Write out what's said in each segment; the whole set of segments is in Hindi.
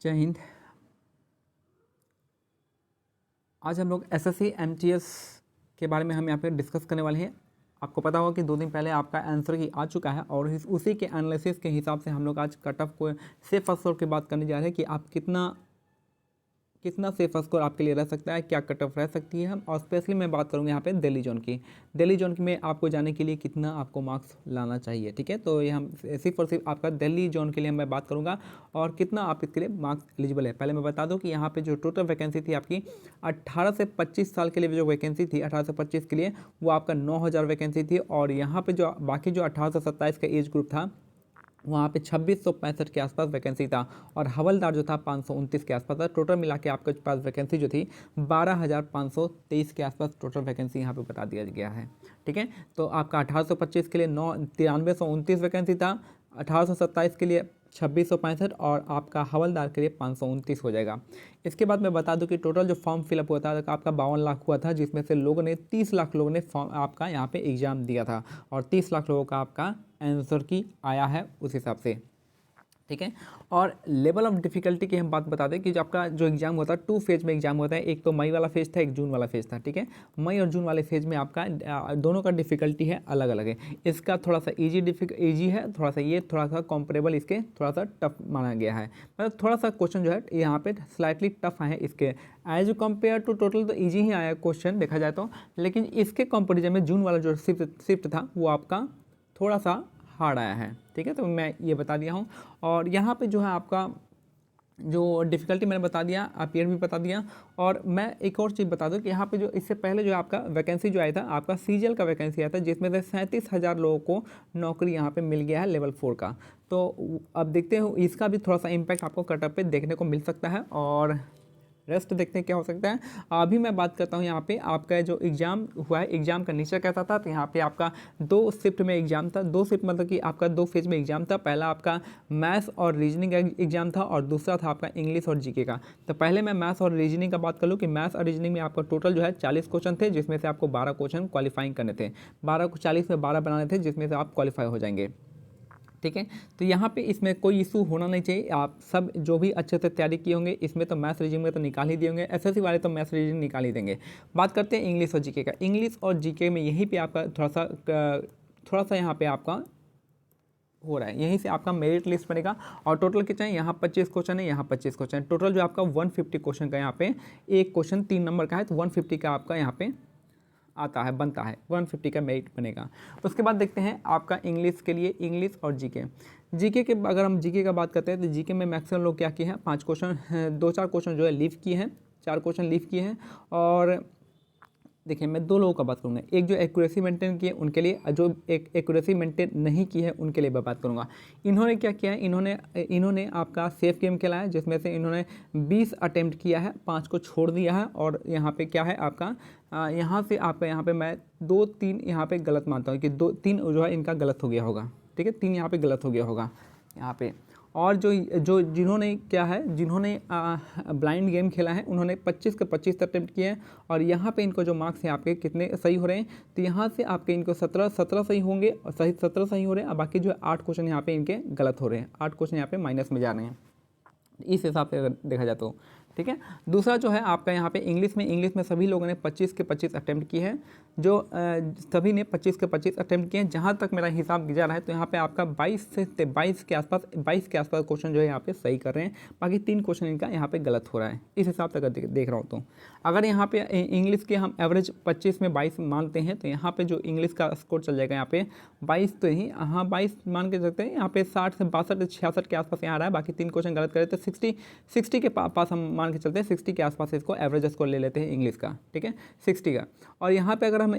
जय हिंद। आज हम लोग एसएससी एमटीएस के बारे में हम यहाँ पे डिस्कस करने वाले हैं। आपको पता होगा कि 2 दिन पहले आपका आंसर की आ चुका है और उसी के एनालिसिस के हिसाब से हम लोग आज कट ऑफ को से फर्स्ट स्कोर की बात करने जा रहे हैं कि आप कितना सेफ स्कोर आपके लिए रह सकता है, क्या कट ऑफ रह सकती है हम। और स्पेशली मैं बात करूँगा यहाँ पे दिल्ली जोन की। दिल्ली जोन में आपको जाने के लिए कितना आपको मार्क्स लाना चाहिए, ठीक है। तो ये हम सिर्फ और सिर्फ आपका दिल्ली जोन के लिए मैं बात करूँगा और कितना आप इसके लिए मार्क्स एलिजिबल है। पहले मैं बता दूँ कि यहाँ पे जो टोटल वैकेंसी थी आपकी 18 से 25 साल के लिए जो वैकेंसी थी 18 से 25 के लिए वो आपका 9000 वैकेंसी थी। और यहाँ पे जो बाकी जो 18 से 27 का एज ग्रुप था वहाँ पे 2665 के आसपास वैकेंसी था और हवलदार जो था 529 के आसपास था। टोटल मिला के आपके पास वैकेंसी जो थी 12523 के आसपास टोटल वैकेंसी यहाँ पे बता दिया गया है, ठीक है। तो आपका 1825 के लिए 9329 वैकेंसी था, 1827 के लिए 2665 और आपका हवलदार के लिए 529 हो जाएगा। इसके बाद मैं बता दूं कि टोटल जो फॉर्म फिलअप हुआ था आपका 52 लाख हुआ था, जिसमें से लोगों ने 30 लाख लोगों ने फॉर्म आपका यहाँ पे एग्ज़ाम दिया था और 30 लाख लोगों का आपका आंसर की आया है उस हिसाब से, ठीक है। और लेवल ऑफ डिफ़िकल्टी की हम बात बता दें कि जो आपका जो एग्ज़ाम होता है 2 फेज में एग्ज़ाम होता है। एक तो मई वाला फेज था, एक जून वाला फेज था, ठीक है। मई और जून वाले फेज में आपका दोनों का डिफ़िकल्टी है अलग अलग है। इसका थोड़ा सा ईजी है, थोड़ा सा ये थोड़ा सा कॉम्परेबल इसके थोड़ा सा टफ माना गया है। मतलब थोड़ा सा क्वेश्चन जो है यहाँ पे स्लाइटली टफ है इसके एज कम्पेयर टू टोटल तो ईजी ही आया क्वेश्चन देखा जाए तो, लेकिन इसके कंपेरिजन में जून वाला जो शिफ्ट था वो आपका थोड़ा सा हार्ड आया है, ठीक है। तो मैं ये बता दिया हूँ। और यहाँ पे जो है आपका जो डिफ़िकल्टी मैंने बता दिया, पीरियड भी बता दिया। और मैं एक और चीज़ बता दूं कि यहाँ पे जो इससे पहले जो आपका वैकेंसी जो आया था आपका सीजीएल का वैकेंसी आया था, जिसमें से 37,000 लोगों को नौकरी यहाँ पे मिल गया है लेवल 4 का। तो अब देखते हैं इसका भी थोड़ा सा इम्पैक्ट आपको कटअप पे देखने को मिल सकता है और रेस्ट देखते हैं क्या हो सकता है। अभी मैं बात करता हूँ यहाँ पे आपका जो एग्ज़ाम हुआ है, एग्ज़ाम का नेचर कैसा था। तो यहाँ पे आपका 2 शिफ्ट में एग्ज़ाम था, 2 शिफ्ट मतलब कि आपका 2 फेज में एग्ज़ाम था। पहला आपका मैथ्स और रीजनिंग का एग्ज़ाम था और दूसरा था आपका इंग्लिश और जीके का। तो पहले मैं मैथ्स और रीजनिंग का बात कर लूँ कि मैथ्स और रीजनिंग में आपका टोटल जो है 40 क्वेश्चन थे, जिसमें से आपको 12 क्वेश्चन क्वालिफाइंग करने थे। 40 में 12 बनाने थे, जिसमें से आप क्वालिफाई हो जाएंगे, ठीक है। तो यहाँ पे इसमें कोई इशू होना नहीं चाहिए। आप सब जो भी अच्छे से तैयारी किए होंगे इसमें तो मैथ्स रीजनिंग में तो निकाल ही दिए होंगे, एसएससी वाले तो मैथ्स रीजनिंग निकाल ही देंगे। बात करते हैं इंग्लिश और जीके का। इंग्लिश और जीके में यहीं पे आपका थोड़ा सा यहाँ पे आपका हो रहा है, यहीं से आपका मेरिट लिस्ट बनेगा। और टोटल कितना है यहाँ 25 क्वेश्चन है, यहाँ 25 क्वेश्चन। टोटल जो आपका 150 क्वेश्चन का यहाँ पे एक क्वेश्चन 3 नंबर का है, तो 150 का आपका यहाँ पे आता है, बनता है 150 का मेरिट बनेगा। उसके बाद देखते हैं आपका इंग्लिश के लिए इंग्लिश और जीके के अगर हम जीके का बात करते हैं तो जीके में मैक्सिमम लोग क्या किए हैं 5 क्वेश्चन 2-4 क्वेश्चन जो है लीव किए हैं, 4 क्वेश्चन लीव किए हैं। और देखिए मैं 2 लोगों का बात करूँगा, एक जो एक्यूरेसी मेंटेन किए उनके लिए, जो एक एक्यूरेसी मेंटेन नहीं की है उनके लिए मैं बात करूँगा। इन्होंने क्या किया है, इन्होंने आपका सेफ गेम खेला है, जिसमें से इन्होंने 20 अटेम्प्ट किया है, 5 को छोड़ दिया है। और यहाँ पे क्या है आपका यहाँ से आपका यहाँ पे मैं 2-3 यहाँ पे गलत मानता हूँ कि 2-3 जो है इनका गलत हो गया होगा, ठीक है। 3 यहाँ पे गलत हो गया होगा यहाँ पे। और जिन्होंने क्या है, जिन्होंने ब्लाइंड गेम खेला है उन्होंने 25 के 25 अटेम्प्ट किए हैं। और यहाँ पे इनको जो मार्क्स हैं आपके कितने सही हो रहे हैं, तो यहाँ से आपके इनको 17 सही होंगे और 17 सही हो रहे हैं। और बाकी जो 8 क्वेश्चन यहाँ पे इनके गलत हो रहे हैं, 8 क्वेश्चन यहाँ पे माइनस में जा रहे हैं इस हिसाब से अगर देखा जाए तो, ठीक है। दूसरा जो है आपका यहाँ पे इंग्लिश में सभी लोगों ने 25 के 25 अटेम्प्ट किए हैं, जो सभी ने 25 के 25 अटेम्प्ट किए हैं। जहाँ तक मेरा हिसाब जा रहा है तो यहाँ पे आपका 22 से 22 के आसपास क्वेश्चन जो है यहाँ पे सही कर रहे हैं, बाकी 3 क्वेश्चन इनका यहाँ पे गलत हो रहा है इस हिसाब से अगर देख रहा हूँ तो। अगर यहाँ पे इंग्लिश के हम एवरेज 25 में 22 मानते हैं तो यहाँ पे जो इंग्लिश का स्कोर चल जाएगा यहाँ पे 22 तो ही, हाँ 22 मान के सकते हैं। यहाँ पे 60 से 62 से 66 के आसपास यहाँ आ रहा है, बाकी 3 क्वेश्चन गलत करे तो 60 के पास हम मान के चलते हैं, 60 के आसपास इसको एवरेज स्कोर ले लेते हैं इंग्लिश का, ठीक है 60 का। और यहाँ पे अगर हम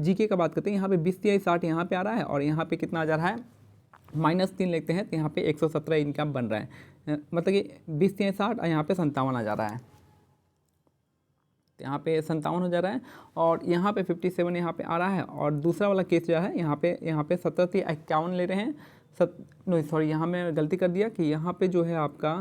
जीके का बात करते हैं यहाँ पे 20-60 यहाँ पे आ रहा है और यहाँ पे कितना आ जा रहा है -3 लेते हैं तो यहाँ पे 117 इनका बन रहा है, मतलब कि 20-60 और यहाँ पे 57 आ जा रहा है, तो यहाँ पे 57 हो जा रहा है। और यहाँ पे 57 यहाँ पे आ रहा है। और दूसरा वाला केस जो है यहाँ पे 70 से 51 ले रहे हैं, सॉरी यहाँ मैं गलती कर दिया कि यहाँ पे जो है आपका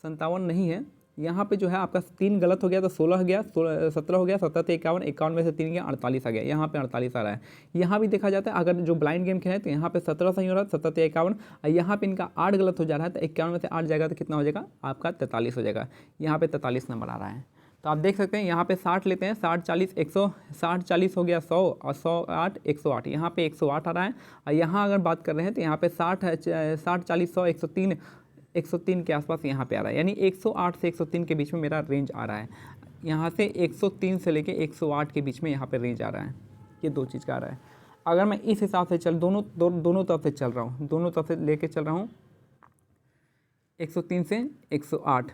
57 नहीं है, यहाँ पे जो है आपका 3 गलत हो गया तो 16 हो गया, 17 हो गया, 17 से 51, 51 में से 3 गया 48 आ गया, यहाँ पे 48 आ रहा है। यहाँ भी देखा जाता है अगर जो ब्लाइंड गेम खेले तो यहाँ पे 17 सही हो रहा है, 17 से 51, और यहाँ पे इनका 8 गलत हो जा रहा है तो 51 में से 8 जाएगा तो कितना हो जाएगा आपका 43 हो जाएगा। यहाँ पे 43 नंबर आ रहा है। तो आप देख सकते हैं यहाँ पे 60 लेते हैं, 60 40 100, 60 40 हो गया 100 और 100 8 108, यहाँ पे 108 आ रहा है। और यहाँ अगर बात कर रहे हैं तो यहाँ पे 60 40 100 103, 103 के आसपास यहाँ पे आ रहा है, यानी 108 से 103 के बीच में मेरा रेंज आ रहा है। यहाँ से 103 से लेके 108 के बीच में यहाँ पे रेंज आ रहा है, ये दो चीज़ का आ रहा है। अगर मैं इस हिसाब से दोनों तरफ से चल रहा हूँ, दोनों तरफ से लेके चल रहा हूँ, 103 से 108,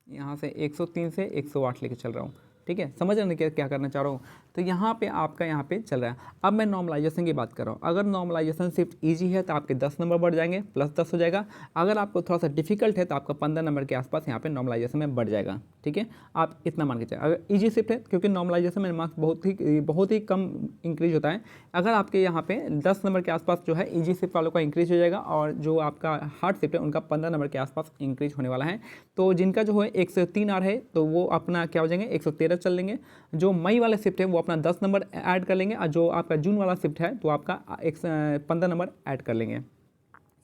यहाँ से 103 से 108 लेके चल रहा हूँ, ठीक है, समझ रहे हैं क्या करना चाह रहा हूँ। तो यहाँ पे आपका यहाँ पे चल रहा है। अब मैं नॉर्मलाइजेशन की बात कर रहा हूँ। अगर नॉर्मलाइजेशन सिर्फ इजी है तो आपके 10 नंबर बढ़ जाएंगे, +10 हो जाएगा। अगर आपको थोड़ा सा डिफिकल्ट है तो आपका 15 नंबर के आसपास यहाँ पे नॉर्मलाइजेशन में बढ़ जाएगा, ठीक है, आप इतना मान के चलिए। अगर ईजी शिफ्ट है, क्योंकि नॉर्मलाइजेशन में मार्क्स बहुत ही कम इंक्रीज होता है, अगर आपके यहाँ पे 10 नंबर के आसपास जो है ईजी शिफ्ट वालों का इंक्रीज हो जाएगा, और जो आपका हार्ड शिफ्ट है उनका 15 नंबर के आसपास इंक्रीज होने वाला है। तो जिनका जो है 103 आ रहा है तो वो अपना क्या हो जाएंगे 113 चल लेंगे। जो मई वाले शिफ्ट है वो अपना 10 नंबर ऐड कर लेंगे, और जो आपका जून वाला शिफ्ट है तो आपका 15 नंबर ऐड कर लेंगे।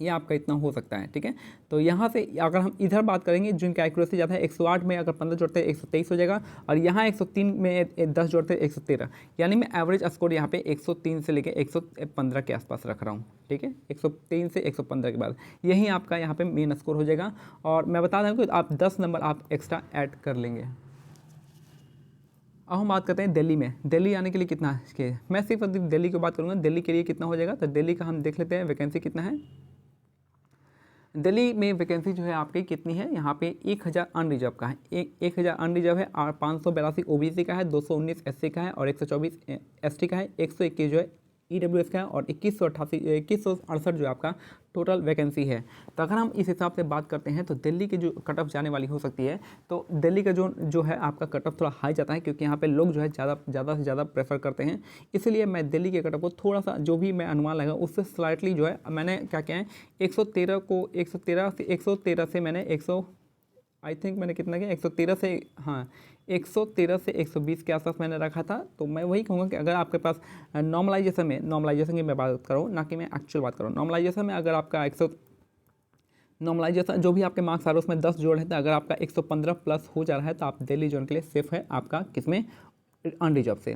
ये आपका इतना हो सकता है, ठीक है। तो यहाँ से अगर हम इधर बात करेंगे, जिनका एक्यूरेसी ज़्यादा है, 108 में अगर 15 जोड़ते हैं 123 हो जाएगा, और यहाँ 103 में 10 जोड़ते हैं 113, यानी मैं एवरेज स्कोर यहाँ पे 103 से लेके 115 के आसपास रख रहा हूँ, ठीक है। 103 से 115 के बाद यही आपका यहाँ पे मेन स्कोर हो जाएगा। और मैं बता दूँ कि आप 10 नंबर आप एक्स्ट्रा ऐड कर लेंगे। अब हम बात करते हैं दिल्ली में। दिल्ली आने के लिए कितना है, मैं सिर्फ दिल्ली की बात करूँगा, दिल्ली के लिए कितना हो जाएगा। तो दिल्ली का हम देख लेते हैं वैकेंसी कितना है। दिल्ली में वैकेंसी जो है आपकी कितनी है, यहाँ पे 1000 अनरिजर्व का है, 1000 अनरिजर्व है, और 582 ओबीसी का है, 219 एससी का है, और 124 एसटी का है, 121 जो है ईडब्ल्यूएस का है, और 2168 जो है आपका टोटल वैकेंसी है। तो अगर हम इस हिसाब से बात करते हैं तो दिल्ली की जो कट ऑफ जाने वाली हो सकती है, तो दिल्ली का जो है आपका कट ऑफ थोड़ा हाई जाता है, क्योंकि यहाँ पे लोग जो है ज़्यादा से ज़्यादा प्रेफर करते हैं। इसलिए मैं दिल्ली के कट ऑफ को थोड़ा सा, जो भी मैं अनुमान लगा उससे स्लाइटली जो है मैंने क्या किया है, 113 से मैंने आई थिंक मैंने कितना किया 113 से, हाँ 113 से 120 के आसपास मैंने रखा था। तो मैं वही कहूँगा कि अगर आपके पास नॉर्मलाइजेशन की मैं बात करूँ, ना कि मैं एक्चुअल बात करूँ, नॉर्मलाइजेशन में अगर आपका नॉर्मलाइजेशन जो भी आपके मार्क्स आ रहे हैं उसमें 10 जोड़ है, तो अगर आपका 115 प्लस हो जा रहा है तो आप दिल्ली जोन के लिए सेफ है आपका किसमें, अनरिजर्व से,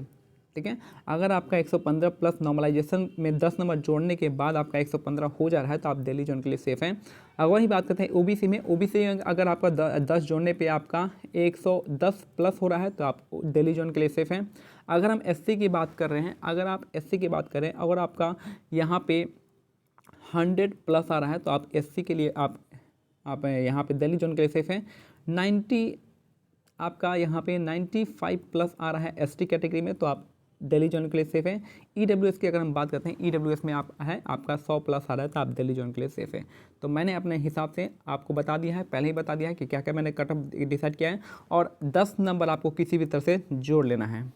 ठीक है। अगर आपका 115 प्लस नॉर्मलाइजेशन में 10 नंबर जोड़ने के बाद आपका 115 हो जा रहा है तो आप दिल्ली जोन के लिए सेफ़ हैं। अगर वही बात करते हैं ओबीसी में, ओबीसी अगर आपका 10 जोड़ने पे आपका 110 प्लस हो रहा है तो आप दिल्ली जोन के लिए सेफ़ हैं। अगर हम एससी की बात कर रहे हैं, अगर आप एससी की बात करें, अगर आपका यहाँ पे 100 प्लस आ रहा है तो आप एससी के लिए आप यहाँ पे दिल्ली जोन के लिए सेफ़ हैं। 90 आपका यहाँ पे 95 प्लस आ रहा है एसटी कैटेगरी में तो आप दिल्ली जोन के लिए सेफ़ है। ईडब्ल्यूएस की अगर हम बात करते हैं, ईडब्ल्यूएस में आप है आपका 100 प्लस आ रहा है तो आप दिल्ली जोन के लिए सेफ़ है। तो मैंने अपने हिसाब से आपको बता दिया है, पहले ही बता दिया है कि क्या क्या मैंने कट ऑफ डिसाइड किया है, और 10 नंबर आपको किसी भी तरह से जोड़ लेना है,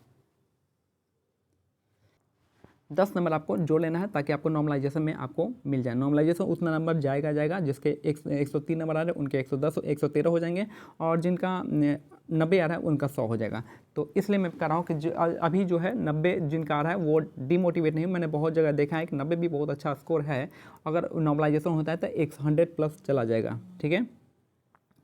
10 नंबर आपको जोड़ लेना है ताकि आपको नॉर्मलाइजेशन में आपको मिल जाए। नॉर्मलाइजेशन उतना नंबर जाएगा जिसके 103 नंबर आ रहे हैं उनके 110 113 हो जाएंगे, और जिनका 90 आ रहा है उनका 100 हो जाएगा। तो इसलिए मैं कह रहा हूँ कि अभी जो है 90 जिनका आ रहा है वो डिमोटिवेट नहीं, मैंने बहुत जगह देखा है कि 90 भी बहुत अच्छा स्कोर है, अगर नॉर्मलाइजेशन होता है तो 100 प्लस चला जाएगा, ठीक है।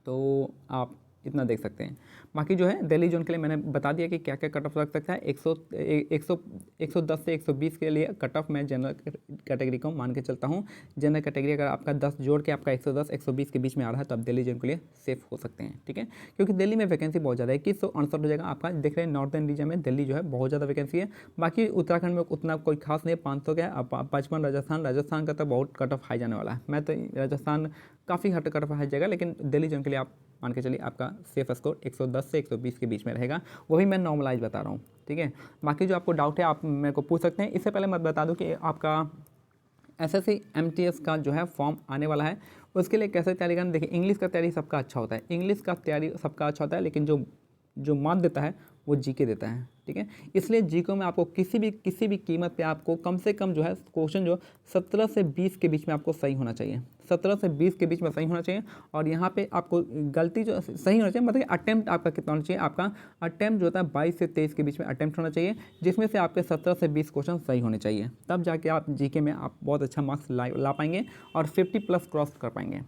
तो आप इतना देख सकते हैं। बाकी जो है दिल्ली जोन के लिए मैंने बता दिया कि क्या क्या कट ऑफ रख सकता है। 110 से 120 के लिए कट ऑफ मैं जनरल कैटेगरी को मान के चलता हूँ। जनरल कैटेगरी अगर आपका 10 जोड़ के आपका 110 120 के बीच में आ रहा है तो आप दिल्ली जोन के लिए सेफ हो सकते हैं, ठीक है। क्योंकि दिल्ली में वैकेंसी बहुत ज़्यादा है, 2168 हो जाएगा आपका। देख रहे हैं नॉर्थन रीजन में दिल्ली जो है बहुत ज़्यादा वैकेंसी है। बाकी उत्तराखंड में उतना कोई खास नहीं है, 500 का है। 55 राजस्थान का तो बहुत कट ऑफ हाई जाने वाला है। मैं तो राजस्थान काफ़ी हट कट ऑफ हाई जाएगा, लेकिन दिल्ली जोन के लिए आप मान के चलिए आपका सेफ स्कोर 110 से 120 के बीच में रहेगा। वही मैं नॉर्मलाइज बता रहा हूँ, ठीक है। बाकी जो आपको डाउट है आप मेरे को पूछ सकते हैं। इससे पहले मैं बता दूँ कि आपका एसएससी एमटीएस का जो है फॉर्म आने वाला है, उसके लिए कैसे तैयारी करना। देखिए इंग्लिश का तैयारी सबका अच्छा होता है, इंग्लिश का तैयारी सबका अच्छा होता है, लेकिन जो जो माध्यता है वो जीके देता है, ठीक है। इसलिए जीके में आपको किसी भी कीमत पे आपको कम से कम जो है क्वेश्चन जो 17 से 20 के बीच में आपको सही होना चाहिए, 17 से 20 के बीच में सही होना चाहिए। और यहाँ पे आपको गलती जो सही होना चाहिए, मतलब अटेम्प्ट आपका कितना होना चाहिए, आपका अटेम्प्ट जो होता है 22 से 23 के बीच में अटेम्प्ट होना चाहिए, जिसमें से आपके 17 से 20 क्वेश्चन सही होने चाहिए, तब जाके आप जीके में आप बहुत अच्छा मार्क्स ला पाएंगे और 50+ क्रॉस कर पाएंगे।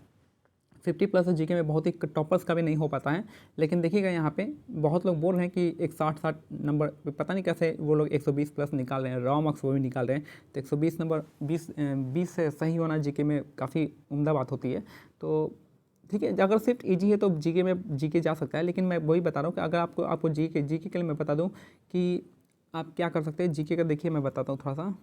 50+ जीके में बहुत ही टॉपर्स का भी नहीं हो पाता है, लेकिन देखिएगा यहाँ पे बहुत लोग बोल रहे हैं कि एक 60 नंबर, पता नहीं कैसे वो लोग 120+ निकाल रहे हैं, रॉ मार्क्स वो भी निकाल रहे हैं। तो 120 नंबर 20 से सही होना जीके में काफ़ी उम्दा बात होती है। तो ठीक है, अगर सिर्फ ईजी है तो जीके जा सकता है, लेकिन मैं वही बता रहा हूँ कि अगर आपको जीके के लिए मैं बता दूँ कि आप क्या कर सकते हैं। जीके का देखिए मैं बताता हूँ थोड़ा सा।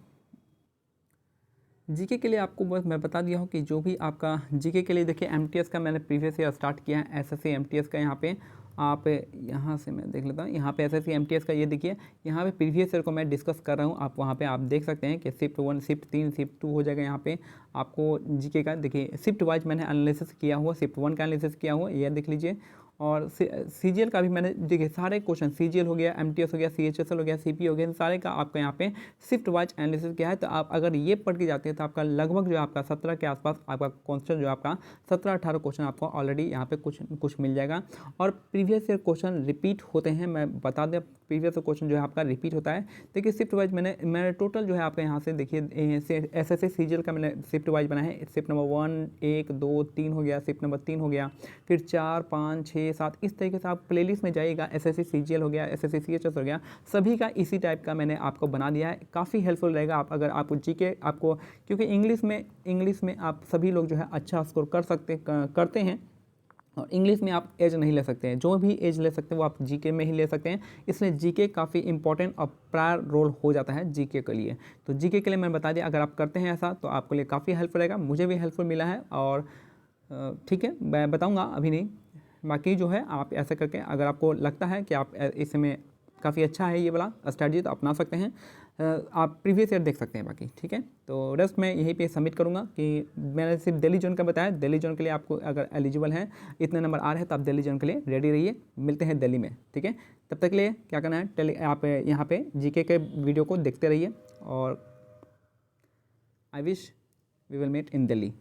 जीके के लिए आपको बस मैं बता दिया हूँ कि जो भी आपका जीके के लिए देखिए एमटीएस का मैंने प्रीवियस ईयर स्टार्ट किया है, एसएससी एमटीएस का। यहाँ पे आप यहाँ से मैं देख लेता हूँ, यहाँ पे एसएससी एमटीएस का ये देखिए, यहाँ पे प्रीवियस ईयर को मैं डिस्कस कर रहा हूँ। आप वहाँ पे आप देख सकते हैं कि शिफ्ट 1, शिफ्ट 3, शिफ्ट 2 हो जाएगा। यहाँ पे आपको जीके का देखिए शिफ्ट वाइज मैंने एनालिसिस किया हुआ, शिफ्ट 1 का एनालिसिस किया हुआ, ये देख लीजिए। और सीजीएल का भी मैंने देखिए सारे क्वेश्चन, सीजीएल हो गया, एमटीएस हो गया, सीएचएसएल हो गया, सीपी हो गया, सारे का आपका यहाँ पे शिफ्ट वाइज एनालिसिस किया है। तो आप अगर ये पढ़ के जाते हैं तो आपका लगभग जो है आपका 17 के आसपास आपका क्वेश्चन जो है आपका 17-18 क्वेश्चन आपको ऑलरेडी यहाँ पे कुछ मिल जाएगा। और प्रीवियस ईयर क्वेश्चन रिपीट होते हैं, मैं बता दें प्रीवियस क्वेश्चन जो है आपका रिपीट होता है। देखिए शिफ्ट वाइज मैंने टोटल जो है आपका यहाँ से देखिए एसएससी सीजीएल का मैंने शिफ्ट वाइज बनाया है। शिफ्ट नंबर 1, 1, 2, 3 हो गया, शिफ्ट नंबर 3 हो गया, फिर 4, 5, 6, 7, इस तरीके से आप प्लेलिस्ट में जाइएगा। एसएससी सीजीएल हो गया, एसएससी सीएचएस हो गया, सभी का इसी टाइप का मैंने आपको बना दिया है। काफ़ी हेल्पफुल रहेगा आप अगर आप जीके आपको, क्योंकि इंग्लिश में आप सभी लोग जो है अच्छा स्कोर करते हैं, और इंग्लिश में आप एज नहीं ले सकते हैं, जो भी एज ले सकते हैं वो आप जीके में ही ले सकते हैं। इसलिए जीके काफ़ी इंपॉर्टेंट और प्रायर रोल हो जाता है जीके के लिए। तो जीके के लिए मैंने बता दिया, अगर आप करते हैं ऐसा तो आपके लिए काफ़ी हेल्पफुल रहेगा, मुझे भी हेल्पफुल मिला है। और ठीक है, मैं बताऊँगा अभी नहीं, बाकी जो है आप ऐसे करके अगर आपको लगता है कि आप इसमें काफ़ी अच्छा है ये वाला स्ट्रैटेजी तो अपना सकते हैं। आप प्रीवियस ईयर देख सकते हैं बाकी, ठीक है। तो रेस्ट मैं यहीं पे सबमिट करूँगा कि मैंने सिर्फ दिल्ली जोन का बताया। दिल्ली जोन के लिए आपको अगर एलिजिबल हैं, इतने नंबर आ रहे हैं तो आप दिल्ली जोन के लिए रेडी रहिए। मिलते हैं दिल्ली में, ठीक है। तब तक के लिए क्या करना है, आप यहाँ पे जीके के वीडियो को देखते रहिए, और I wish we will meet in Delhi.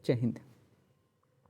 जय हिंद।